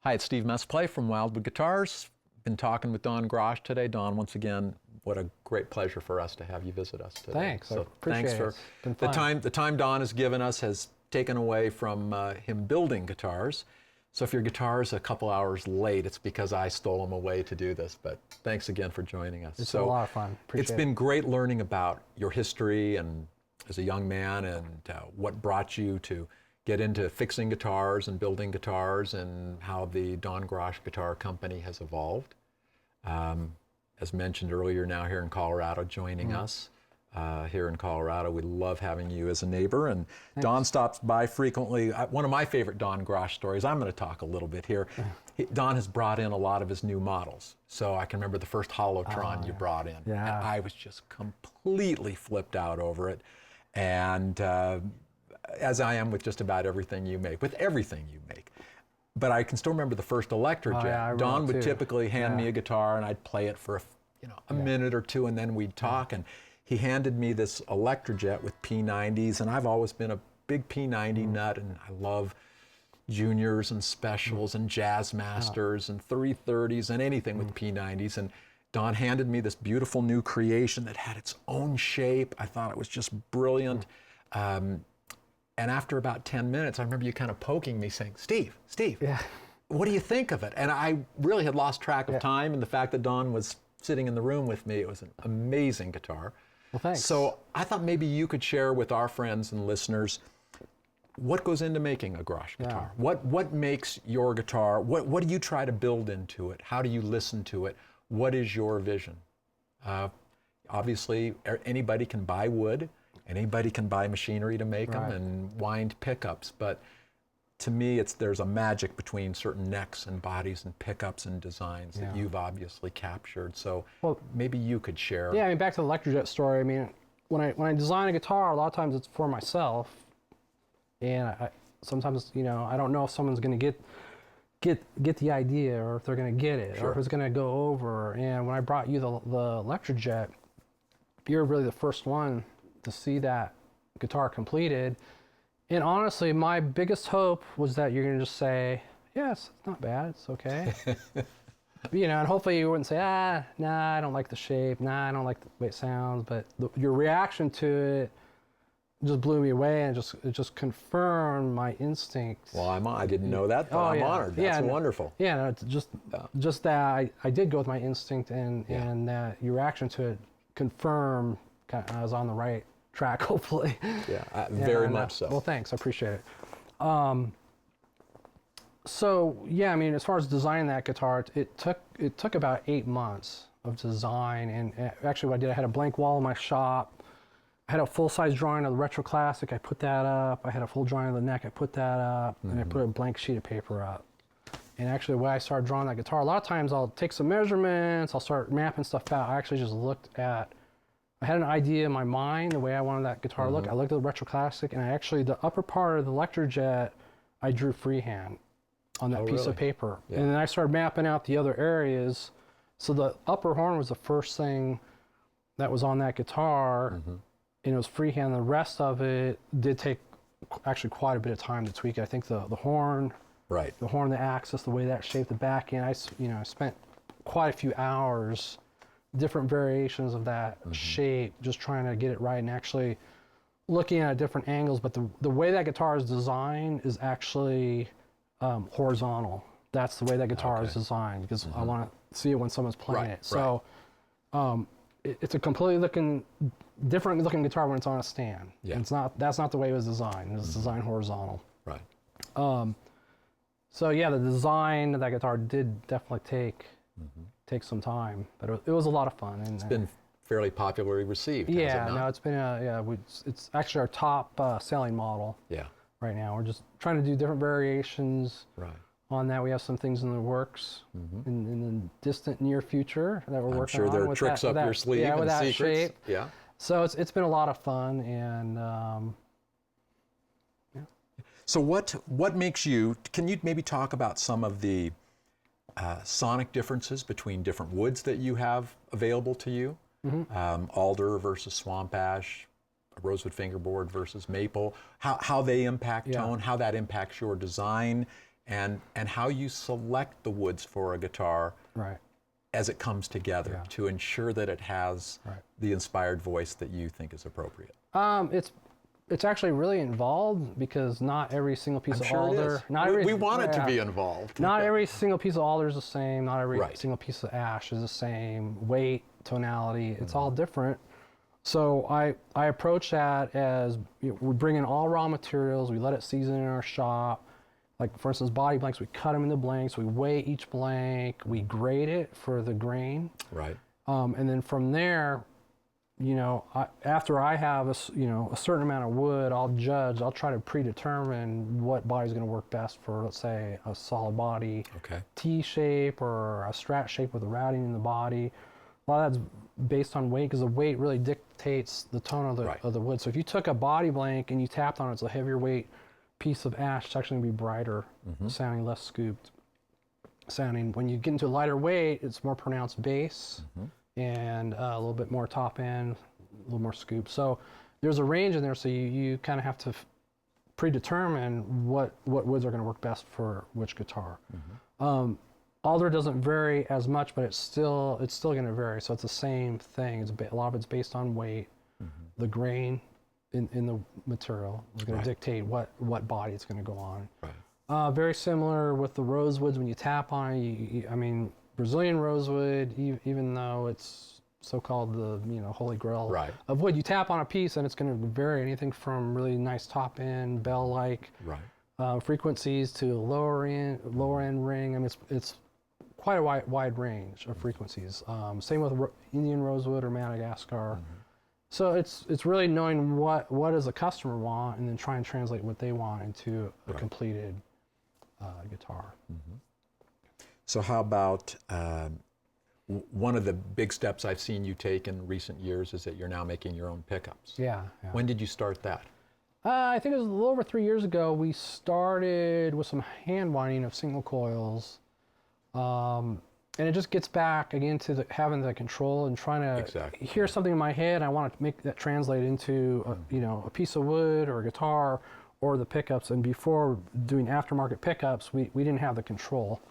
Hi, it's Steve Mesplay from Wildwood Guitars. Been talking with Don Grosh today. Don, once again, what a great pleasure for us to have you visit us today. Thanks. I appreciate thanks for it. It's been fun. the time Don has given us has taken away from him building guitars. So if your guitar is a couple hours late, it's because I stole them away to do this. But thanks again for joining us. It's a lot of fun. It's been great learning about your history and as a young man and what brought you to get into fixing guitars and building guitars and how the Don Grosh Guitar Company has evolved. As mentioned earlier, now here in Colorado, joining us here in Colorado. We love having you as a neighbor, and Thanks. Don stops by frequently. One of my favorite Don Grosh stories, I'm going to talk a little bit here. Don has brought in a lot of his new models. So I can remember the first Holotron you brought in. Yeah. And I was just completely flipped out over it. And as I am with just about everything you make, with everything you make. But I can still remember the first Electrojet. Yeah, Don would typically hand me a guitar and I'd play it for a minute or two and then we'd talk. And he handed me this Electrojet with P90s, and I've always been a big P90 nut, and I love juniors and specials and jazz masters and 330s and anything with P90s. And Don handed me this beautiful new creation that had its own shape. I thought it was just brilliant. And after about 10 minutes, I remember you kind of poking me saying, Steve, what do you think of it? And I really had lost track of time, and the fact that Don was sitting in the room with me, it was an amazing guitar. Well, thanks. So I thought maybe you could share with our friends and listeners what goes into making a Grosh guitar. What makes your guitar, what do you try to build into it? How do you listen to it? What is your vision? Obviously, anybody can buy wood. Anybody can buy machinery to make them and wind pickups, but to me, there's a magic between certain necks and bodies and pickups and designs that you've obviously captured. So maybe you could share. Yeah, I mean, back to the Electrojet story. I mean, when I design a guitar, a lot of times it's for myself, and I sometimes I don't know if someone's going to get the idea, or if they're going to get it, or if it's going to go over. And when I brought you the Electrojet, you're really the first one to see that guitar completed. And honestly, my biggest hope was that you're going to just say, yes, it's not bad, it's okay. And hopefully you wouldn't say, nah, I don't like the shape, nah, I don't like the way it sounds. But your reaction to it just blew me away, and it just confirmed my instinct. Well, I didn't know that, but I'm honored. That's wonderful. Yeah, no, it's just that I did go with my instinct, and that your reaction to it confirmed I was on the right track, hopefully. Yeah, very much so. Well, thanks, I appreciate it. So yeah, I mean, as far as designing that guitar, it took about 8 months of design, and actually what I did, I had a blank wall in my shop. I had a full-size drawing of the Retro Classic, I put that up. I had a full drawing of the neck, I put that up, and I put a blank sheet of paper up. And actually, the way I started drawing that guitar, a lot of times I'll take some measurements, I'll start mapping stuff out. I actually just looked at, I had an idea in my mind, the way I wanted that guitar to look. I looked at the Retro Classic, and the upper part of the Electrojet, I drew freehand on that piece of paper. Yeah. And then I started mapping out the other areas. So the upper horn was the first thing that was on that guitar, and it was freehand. The rest of it did take actually quite a bit of time to tweak it. I think the horn, the horn, the axis, the way that shaped the back end, I spent quite a few hours, different variations of that shape, just trying to get it right, and actually looking at different angles. But the way that guitar is designed is actually horizontal. That's the way that guitar is designed, because I want to see it when someone's playing it. So it's a completely different looking guitar when it's on a stand. Yeah. That's not the way it was designed. It was designed horizontal. Right. So yeah, the design of that guitar did definitely take some time, but it was a lot of fun. And it's been fairly popularly received. Yeah, no, it's been it's actually our top selling model. Yeah. Right now, we're just trying to do different variations. On that, we have some things in the works in the distant near future that we're working on. I'm sure there are tricks up your sleeve and secrets. Shape. Yeah. So it's been a lot of fun, and So what makes you? Can you maybe talk about some of the sonic differences between different woods that you have available to you? Alder versus swamp ash, rosewood fingerboard versus maple. How they impact tone? How that impacts your design? and how you select the woods for a guitar Right. as it comes together to ensure that it has the inspired voice that you think is appropriate. It's actually really involved because not every single piece of alder. We want it to be involved. Not every single piece of alder is the same. Not every single piece of ash is the same. Weight, tonality, it's all different. So I approach that as we bring in all raw materials. We let it season in our shop. Like for instance, body blanks, we cut them into blanks. We weigh each blank. We grade it for the grain. Right. And then from there, after I have a certain amount of wood, I'll try to predetermine what body's going to work best for, let's say, a solid body, T shape or a strat shape with a routing in the body. A lot of that's based on weight because the weight really dictates the tone of the wood. So if you took a body blank and you tapped on it, it's a heavier weight piece of ash. It's actually going to be brighter sounding, less scooped sounding. When you get into lighter weight, it's more pronounced bass. And a little bit more top end, a little more scoop. So there's a range in there, so you kind of have to predetermine what woods are going to work best for which guitar. Alder doesn't vary as much, but it's still going to vary. So it's the same thing. A lot of it's based on weight. The grain in the material is going to dictate what body it's going to go on. Very similar with the rosewoods. When you tap on it, Brazilian rosewood, even though it's so-called the holy grail of wood, you tap on a piece and it's going to vary anything from really nice top end bell-like frequencies to lower end ring. It's quite a wide range of frequencies. Same with Indian rosewood or Madagascar. So it's really knowing what does the customer want and then try and translate what they want into a completed guitar. So how about one of the big steps I've seen you take in recent years is that you're now making your own pickups. Yeah. When did you start that? I think it was a little over 3 years ago. We started with some hand winding of single coils. And it just gets back again to having the control and trying to hear something in my head. I want to make that translate into a piece of wood or a guitar or the pickups. And before doing aftermarket pickups, we didn't have the control.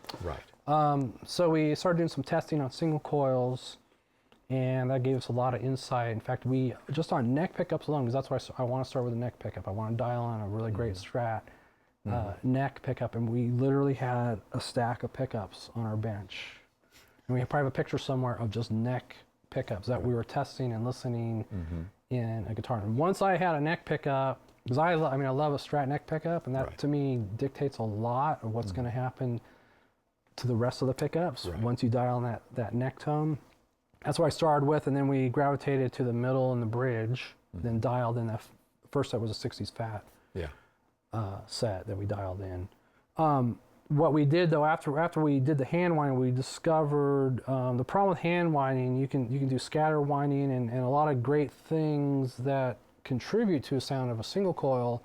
So we started doing some testing on single coils, and that gave us a lot of insight. In fact, we just on neck pickups alone, because that's why I want to start with a neck pickup. I want to dial on a really great Strat neck pickup, and we literally had a stack of pickups on our bench. And we probably have a picture somewhere of just neck pickups that we were testing and listening in a guitar. And once I had a neck pickup, because I love a Strat neck pickup, and that to me dictates a lot of what's going to happen to the rest of the pickups once you dial on that neck tone. That's what I started with, and then we gravitated to the middle and the bridge, then dialed in. First set was a 60s Fat set that we dialed in. What we did though, after we did the hand winding, we discovered the problem with hand winding, you can do scatter winding and a lot of great things that contribute to a sound of a single coil.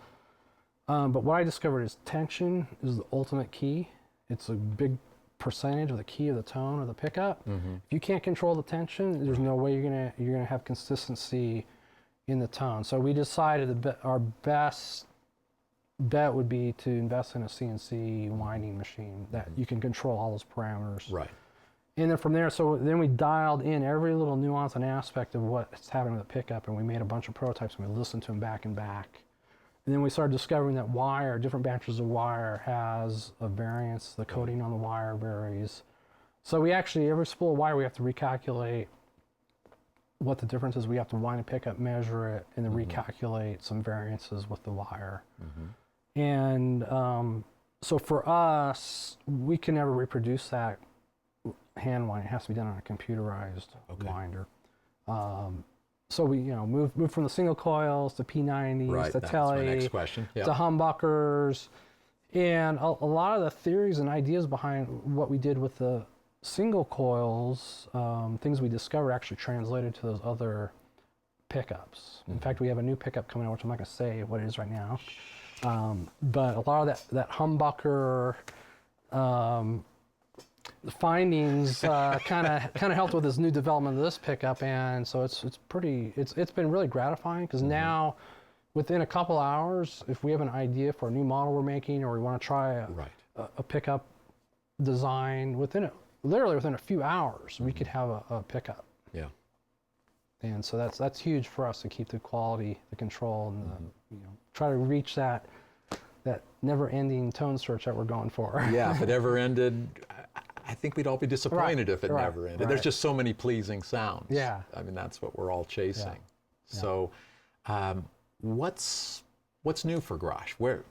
But what I discovered is tension is the ultimate key. It's a big percentage of the key of the tone of the pickup. If you can't control the tension, there's no way you're gonna have consistency in the tone. So we decided that our best bet would be to invest in a CNC winding machine that you can control all those parameters. And then from there, so then we dialed in every little nuance and aspect of what's happening with the pickup, and we made a bunch of prototypes and we listened to them back and back. And then we started discovering that wire, different batches of wire has a variance. The coating on the wire varies. So we actually, every spool of wire, we have to recalculate what the difference is. We have to wind a pickup, measure it, and then recalculate some variances with the wire. And so for us, we can never reproduce that hand wind. It has to be done on a computerized winder. So we, moved from the single coils to P90s to Tele to humbuckers, and a lot of the theories and ideas behind what we did with the single coils, things we discovered actually translated to those other pickups. In fact, we have a new pickup coming out, which I'm not going to say what it is right now, but a lot of that humbucker the findings kind of helped with this new development of this pickup, and so it's been really gratifying because now within a couple hours, if we have an idea for a new model we're making or we want to try a pickup design literally within a few hours, we could have a pickup. Yeah. And so that's huge for us to keep the quality, the control, and the, try to reach that never-ending tone search that we're going for. Yeah, if it ever ended, I think we'd all be disappointed if it never ended. There's just so many pleasing sounds. Yeah. I mean, that's what we're all chasing. Yeah. So, what's new for Grosh? Where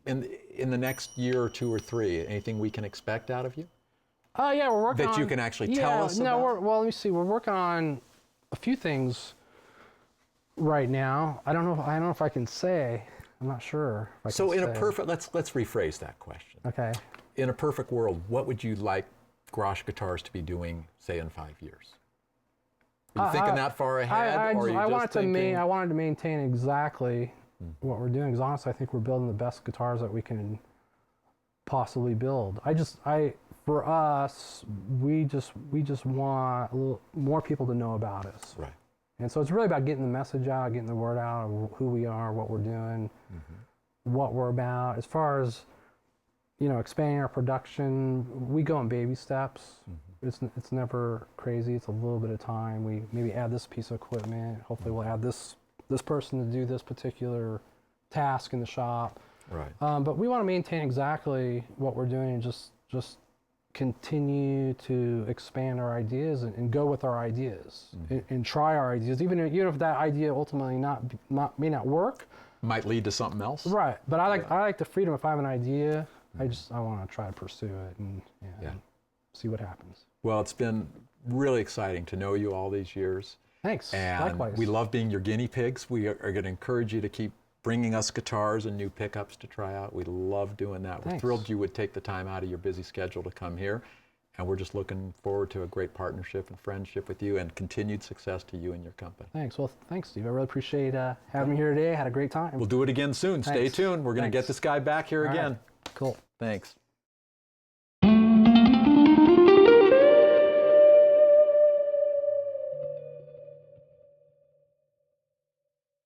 in the next year or 2 or 3, anything we can expect out of you? Yeah, we're working on... That you can actually tell us about? Well, let me see. We're working on a few things right now. I don't know if I can say. I'm not sure if I So can in say. a perfect, let's rephrase that question. Okay. In a perfect world, what would you like Grosh Guitars to be doing, say, in 5 years? Are you thinking that far ahead, or are you just thinking... I wanted to maintain exactly what we're doing, because honestly, I think we're building the best guitars that we can possibly build. For us, we just want a little more people to know about us. Right. And so it's really about getting the message out, getting the word out of who we are, what we're doing, what we're about. As far as, expanding our production, we go in baby steps. It's never crazy. It's a little bit of time. We maybe add this piece of equipment. Hopefully we'll add this person to do this particular task in the shop. Right. But we want to maintain exactly what we're doing and just continue to expand our ideas and go with our ideas and try our ideas, even if that idea ultimately may not work. Might lead to something else. Right, but I like the freedom. If I have an idea, I want to try to pursue it and see what happens. Well, it's been really exciting to know you all these years. Thanks. And likewise. we love being your guinea pigs. We are going to encourage you to keep bringing us guitars and new pickups to try out. We love doing that. We're thrilled you would take the time out of your busy schedule to come here. And we're just looking forward to a great partnership and friendship with you, and continued success to you and your company. Thanks. Well, thanks, Steve. I really appreciate having me here today. I had a great time. We'll do it again soon. Stay tuned. We're going to get this guy back here again. Cool. Thanks.